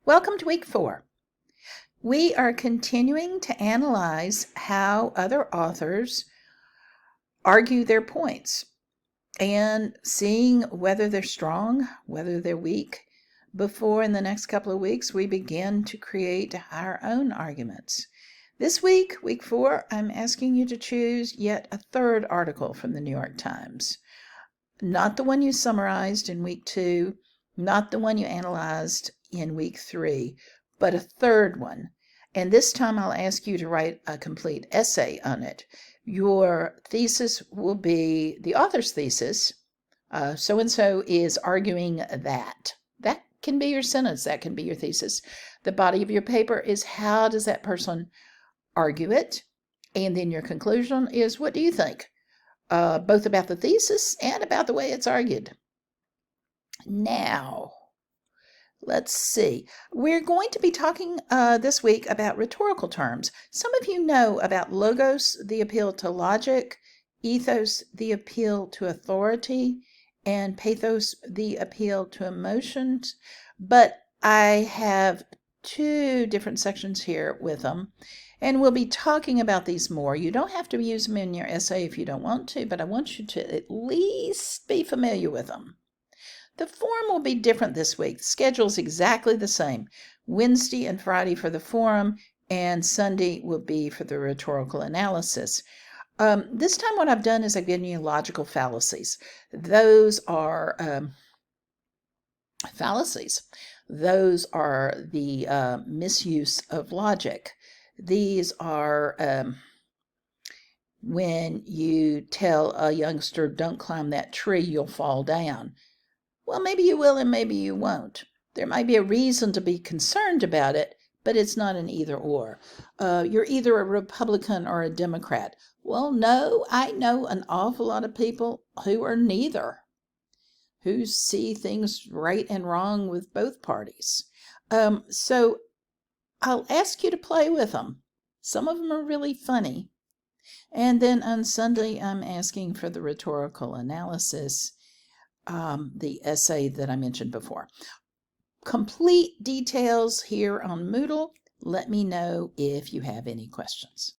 Welcome to week 4. We are continuing to analyze how other authors argue their points and seeing whether they're strong, whether they're weak, before in the next couple of weeks we begin to create our own arguments. This week, week 4, I'm asking you to choose yet a third article from the New York Times. Not the one you summarized in week 2, not the one you analyzed in week 3, but a third one. And this time I'll ask you to write a complete essay on it. Your thesis will be the author's thesis. So-and-so is arguing that. That can be your sentence. That can be your thesis. The body of your paper is how does that person argue it? And then your conclusion is what do you think? Both about the thesis and about the way it's argued. Now, let's see. We're going to be talking this week about rhetorical terms. Some of you know about logos, the appeal to logic, ethos, the appeal to authority, and pathos, the appeal to emotions. But I have 2 different sections here with them. And we'll be talking about these more. You don't have to use them in your essay if you don't want to, but I want you to at least be familiar with them. The forum will be different this week. The schedule is exactly the same. Wednesday and Friday for the forum, and Sunday will be for the rhetorical analysis. This time what I've done is I've given you logical fallacies. Those are fallacies. Those are the misuse of logic. These are when you tell a youngster, don't climb that tree, you'll fall down. Well, maybe you will and maybe you won't. There might be a reason to be concerned about it, but it's not an either or. You're either a Republican or a Democrat. Well, no, I know an awful lot of people who are neither, who see things right and wrong with both parties. So I'll ask you to play with them. Some of them are really funny. And then on Sunday, I'm asking for the rhetorical analysis, the essay that I mentioned before. Complete details here on Moodle. Let me know if you have any questions.